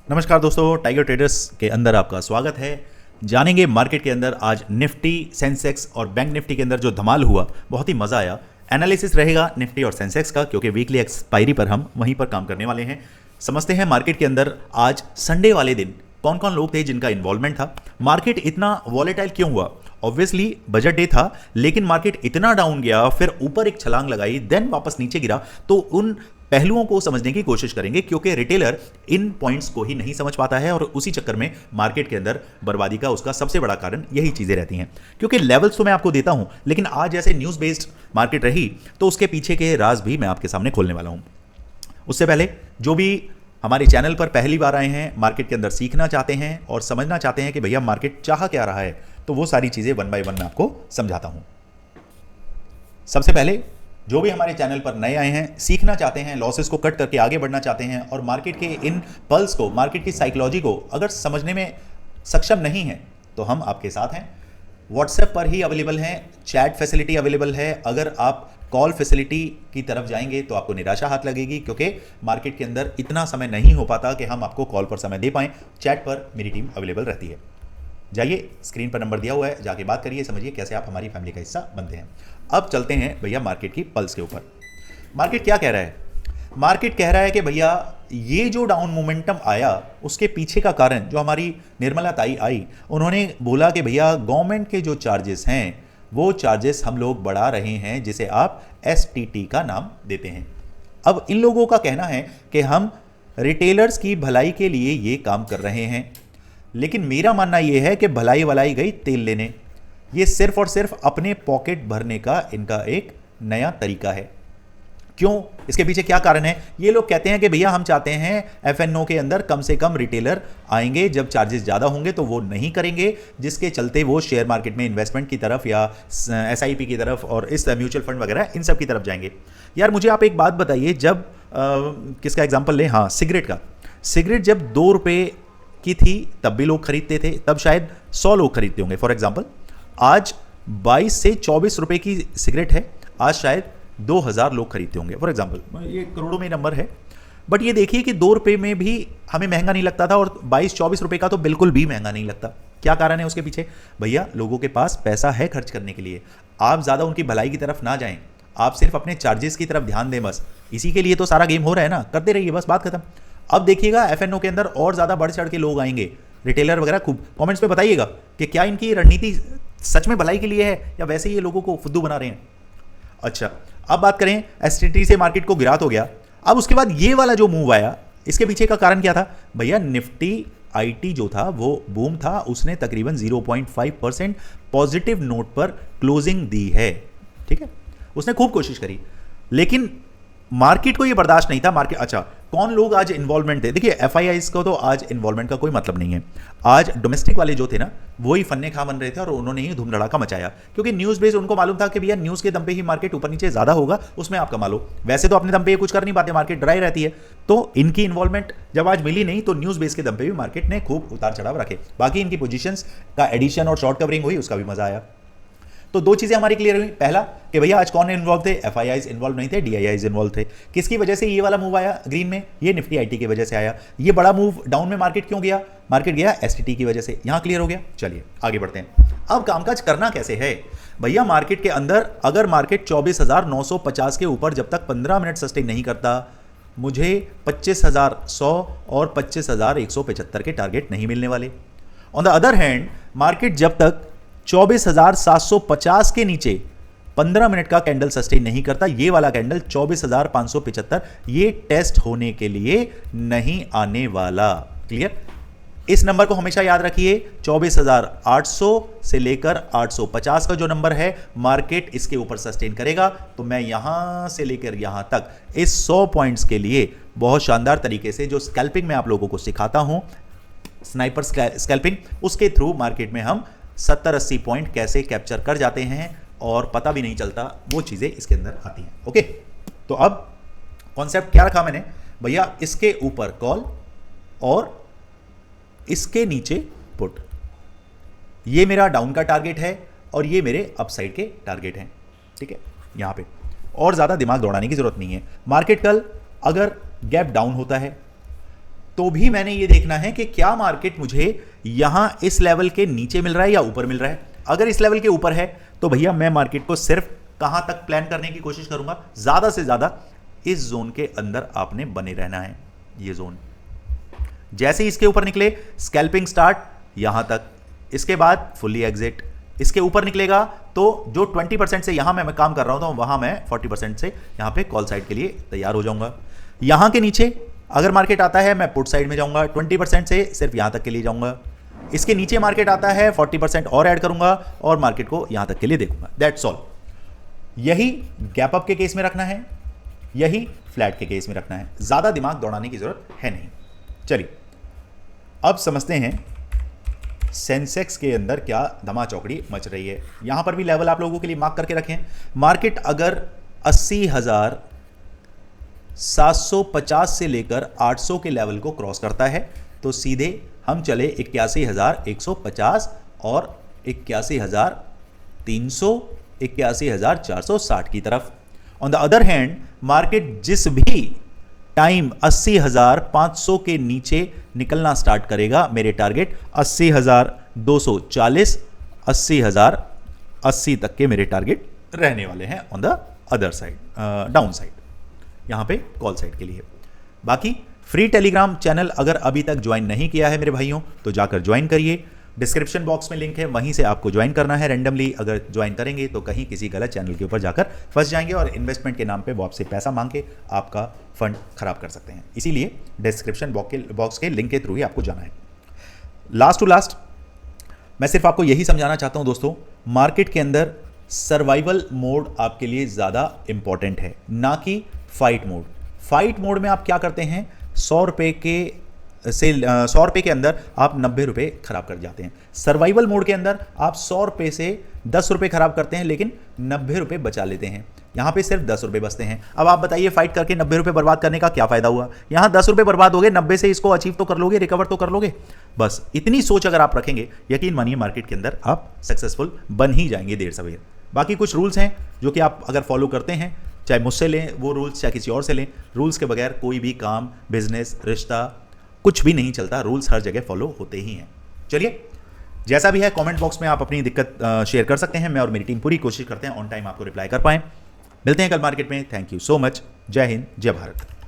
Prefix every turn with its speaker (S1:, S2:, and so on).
S1: नमस्कार दोस्तों, tiger traders के अंदर आपका स्वागत है। जानेंगे मार्केट के अंदर आज निफ्टी, सेंसेक्स और बैंक निफ्टी के अंदर जो धमाल हुआ, बहुत ही मज़ा आया। एनालिसिस रहेगा निफ्टी और सेंसेक्स का, क्योंकि वीकली एक्सपायरी पर हम वहीं पर काम करने वाले हैं। समझते हैं मार्केट के अंदर आज संडे वाले दिन कौन कौन लोग थे जिनका इन्वॉल्वमेंट था। मार्केट इतना वॉलेटाइल क्यों हुआ? ऑब्वियसली बजट डे था, लेकिन मार्केट इतना डाउन गया, फिर ऊपर एक छलांग लगाई, देन वापस नीचे गिरा। तो उन पहलुओं को समझने की कोशिश करेंगे, क्योंकि रिटेलर इन पॉइंट्स को ही नहीं समझ पाता है और उसी चक्कर में मार्केट के अंदर बर्बादी का उसका सबसे बड़ा कारण यही चीजें रहती हैं। क्योंकि लेवल्स तो मैं आपको देता हूं, लेकिन आज जैसे न्यूज बेस्ड मार्केट रही तो उसके पीछे के राज भी मैं आपके सामने खोलने वाला हूं। उससे पहले जो भी हमारे चैनल पर पहली बार आए हैं, मार्केट के अंदर सीखना चाहते हैं और समझना चाहते हैं कि भैया मार्केट चाह क्या रहा है, तो वो सारी चीजें वन बाय वन मैं आपको समझाता हूं। सबसे पहले जो भी हमारे चैनल पर नए आए हैं, सीखना चाहते हैं, लॉसेस को कट करके आगे बढ़ना चाहते हैं और मार्केट के इन पल्स को, मार्केट की साइकोलॉजी को अगर समझने में सक्षम नहीं है तो हम आपके साथ हैं। व्हाट्सएप पर ही अवेलेबल हैं, चैट फैसिलिटी अवेलेबल है। अगर आप कॉल फैसिलिटी की तरफ जाएंगे तो आपको निराशा हाथ लगेगी, क्योंकि मार्केट के अंदर इतना समय नहीं हो पाता कि हम आपको कॉल पर समय दे पाएं। चैट पर मेरी टीम अवेलेबल रहती है। जाइए, स्क्रीन पर नंबर दिया हुआ है, जाके बात करिए, समझिए कैसे आप हमारी फैमिली का हिस्सा बनते हैं। अब चलते हैं भैया मार्केट की पल्स के ऊपर। मार्केट क्या कह रहा है? मार्केट कह रहा है कि भैया ये जो डाउन मोमेंटम आया, उसके पीछे का कारण जो हमारी निर्मला ताई आई, उन्होंने बोला कि भैया गवर्नमेंट के जो चार्जेस हैं वो चार्जेस हम लोग बढ़ा रहे हैं, जिसे आप एसटीटी का नाम देते हैं। अब इन लोगों का कहना है कि हम रिटेलर्स की भलाई के लिए ये काम कर रहे हैं, लेकिन मेरा मानना यह है कि भलाई वलाई गई तेल लेने। ये सिर्फ और सिर्फ अपने पॉकेट भरने का इनका एक नया तरीका है। क्यों? इसके पीछे क्या कारण है? ये लोग कहते हैं कि भैया हम चाहते हैं एफएनओ के अंदर कम से कम रिटेलर आएंगे, जब चार्जेस ज़्यादा होंगे तो वो नहीं करेंगे, जिसके चलते वो शेयर मार्केट में इन्वेस्टमेंट की तरफ या एसआईपी की तरफ और इस म्यूचुअल फंड वगैरह इन सब की तरफ जाएंगे। यार मुझे आप एक बात बताइए, जब किसका एग्जाम्पल लें? हाँ, सिगरेट का। सिगरेट जब 2 रुपये की थी तब भी लोग खरीदते थे, तब शायद 100 लोग खरीदते होंगे फॉर एग्जाम्पल। आज 22 से 24 रुपए की सिगरेट है, आज शायद 2000 लोग खरीदते होंगे फॉर एग्जाम्पल। ये करोड़ों में नंबर है, बट ये देखिए कि 2 रुपए में भी हमें महंगा नहीं लगता था और 22-24 रुपए का तो बिल्कुल भी महंगा नहीं लगता। क्या कारण है उसके पीछे? भैया लोगों के पास पैसा है खर्च करने के लिए। आप ज़्यादा उनकी भलाई की तरफ ना जाएं, आप सिर्फ अपने चार्जेस की तरफ ध्यान दें, बस इसी के लिए तो सारा गेम हो रहा है ना। करते रहिए, बस बात खत्म। अब देखिएगा एफएनओ के अंदर और ज़्यादा बढ़ चढ़ के लोग आएंगे, रिटेलर वगैरह। खूब कमेंट्स में बताइएगा कि क्या इनकी रणनीति सच में भलाई के लिए है या वैसे ही ये लोगों को फुद्दू बना रहे हैं। अच्छा, अब बात करें, एसटीटी से मार्केट को गिरा तो गया। अब उसके बाद ये वाला जो मूव आया, इसके पीछे का कारण क्या था? भैया निफ्टी आईटी जो था वो बूम था, उसने तकरीबन 0.5% पॉजिटिव नोट पर क्लोजिंग दी है। ठीक है, उसने खूब कोशिश करी, लेकिन मार्केट को ये बर्दाश्त नहीं था। मार्केट, अच्छा कौन लोग आज इन्वॉल्वमेंट थे? देखिए एफआईआईज को तो आज इन्वॉल्वमेंट का कोई मतलब नहीं है। आज डोमेस्टिक वाले जो थे ना, वही फन्ने खा बन रहे थे और उन्होंने ही धूम धड़ाका मचाया, क्योंकि न्यूज़ बेस्ड उनको मालूम था कि भैया न्यूज़ के दम पे ही मार्केट ऊपर नीचे ज़्यादा होगा, उसमें आप कमा लो। वैसे तो अपने दम पे ये कुछ कर नहीं पाते, मार्केट ड्राई रहती है। तो इनकी इन्वॉल्वमेंट जब आज मिली नहीं, तो न्यूज़ बेस के दम पे भी मार्केट ने खूब उतार चढ़ाव रखे। बाकी इनकी पोजीशंस का एडिशन और शॉर्ट कवरिंग हुई, उसका भी मजा आया। तो 2 चीजें हमारी क्लियर हुई। पहला कि भैया आज कौन इन्वॉल्व थे? एफआईआईज इन्वॉल्व नहीं थे, डीआईआईज इन्वॉल्व थे। किसकी वजह से ये वाला मूव आया ग्रीन में? ये निफ्टी आईटी की वजह से आया। ये बड़ा मूव डाउन में मार्केट क्यों गया? मार्केट गया एसटीटी की वजह से। यहां क्लियर हो गया। चलिए आगे बढ़ते हैं। अब कामकाज करना कैसे है भैया? मार्केट के अंदर अगर मार्केट 24,950 के ऊपर जब तक 15 मिनट सस्टेन नहीं करता, मुझे 25,100 और 25,175 के टारगेट नहीं मिलने वाले। On the other hand, market जब तक 24,750 के नीचे 15 मिनट का कैंडल सस्टेन नहीं करता, ये वाला कैंडल 24,575 ये टेस्ट होने के लिए नहीं आने वाला। क्लियर? इस नंबर को हमेशा याद रखिए। 24,800 से लेकर 850 का जो नंबर है, मार्केट इसके ऊपर सस्टेन करेगा तो मैं यहां से लेकर यहां तक इस 100 पॉइंट्स के लिए बहुत शानदार तरीके से जो स्कैल्पिंग मैं आप लोगों को सिखाता हूं, स्नाइपर स्कैल्पिंग, उसके थ्रू मार्केट में हम 70-80 पॉइंट कैसे कैप्चर कर जाते हैं और पता भी नहीं चलता, वो चीजें इसके अंदर आती हैं। ओके, तो अब कॉन्सेप्ट क्या रखा मैंने भैया? इसके ऊपर कॉल और इसके नीचे पुट। ये मेरा डाउन का टारगेट है और ये मेरे अपसाइड के टारगेट हैं। ठीक है, यहां पे और ज्यादा दिमाग दौड़ाने की जरूरत नहीं है। मार्केट कल अगर गैप डाउन होता है तो भी मैंने ये देखना है कि क्या मार्केट मुझे यहां इस लेवल के नीचे मिल रहा है या ऊपर मिल रहा है। अगर इस लेवल के ऊपर है तो भैया मैं मार्केट को सिर्फ कहां तक प्लान करने की कोशिश करूंगा, ज्यादा से ज्यादा इस जोन के अंदर आपने बने रहना है। ये जोन जैसे ही इसके ऊपर निकले स्कैल्पिंग स्टार्ट यहां तक, इसके बाद फुल्ली एग्जिट। इसके ऊपर निकलेगा तो जो 20% से यहां मैं काम कर रहा हूं तो वहां मैं 40% से यहां पे कॉल साइड के लिए तैयार हो जाऊंगा। यहां के नीचे अगर मार्केट आता है मैं पुट साइड में जाऊंगा, 20% से सिर्फ यहां तक के लिए जाऊंगा। इसके नीचे मार्केट आता है 40% और ऐड करूंगा और मार्केट को यहां तक के लिए देखूंगा। That's all. यही गैप अप के केस में रखना है, यही फ्लैट के केस में रखना है, ज्यादा दिमाग दौड़ाने की जरूरत है नहीं। चलिए अब समझते हैं सेंसेक्स के अंदर क्या धमा चौकड़ी मच रही है। यहां पर भी लेवल आप लोगों के लिए मार्क करके रखें। मार्केट अगर 80,750 से लेकर 800 के लेवल को क्रॉस करता है तो सीधे हम चले 81,150 और 81,300, 81,460 की तरफ। On the other hand market जिस भी टाइम 80,500 के नीचे निकलना स्टार्ट करेगा, मेरे टारगेट 80,240, 80,080 तक के मेरे टारगेट रहने वाले हैं on the other side, down side, यहां पे कॉल साइड के लिए। बाकी फ्री टेलीग्राम चैनल अगर अभी तक ज्वाइन नहीं किया है मेरे भाइयों तो जाकर ज्वाइन करिए। डिस्क्रिप्शन बॉक्स में लिंक है, वहीं से आपको ज्वाइन करना है। रैंडमली अगर ज्वाइन करेंगे तो कहीं किसी गलत चैनल के ऊपर जाकर फंस जाएंगे और इन्वेस्टमेंट के नाम पे वो आपसे पैसा मांग के आपका फंड खराब कर सकते हैं। इसीलिए डिस्क्रिप्शन बॉक्स के लिंक के थ्रू ही आपको जाना है। लास्ट टू लास्ट मैं सिर्फ आपको यही समझाना चाहता हूं दोस्तों, मार्केट के अंदर सर्वाइवल मोड आपके लिए ज़्यादा इंपॉर्टेंट है, ना कि फाइट मोड। फाइट मोड में आप क्या करते हैं, 100 रुपये के अंदर आप 90 रुपये खराब कर जाते हैं। सर्वाइवल मोड के अंदर आप 100 रुपये से 10 रुपये खराब करते हैं लेकिन 90 रुपये बचा लेते हैं। यहाँ पे सिर्फ 10 रुपये बचते हैं। अब आप बताइए फाइट करके 90 रुपये बर्बाद करने का क्या फायदा हुआ। यहाँ 10 रुपये बर्बाद हो गए, 90 से इसको अचीव तो कर लोगे, रिकवर तो कर लोगे। बस इतनी सोच अगर आप रखेंगे, यकीन मानिए मार्केट के अंदर आप सक्सेसफुल बन ही जाएंगे देर सवेर। बाकी कुछ रूल्स हैं जो कि आप अगर फॉलो करते हैं, चाहे मुझसे लें वो रूल्स चाहे किसी और से लें, रूल्स के बगैर कोई भी काम, बिजनेस, रिश्ता कुछ भी नहीं चलता। रूल्स हर जगह फॉलो होते ही हैं। चलिए जैसा भी है कमेंट बॉक्स में आप अपनी दिक्कत शेयर कर सकते हैं। मैं और मेरी टीम पूरी कोशिश करते हैं ऑन टाइम आपको रिप्लाई कर पाएं। मिलते हैं कल मार्केट में। Thank you so much. जय हिंद, जय भारत।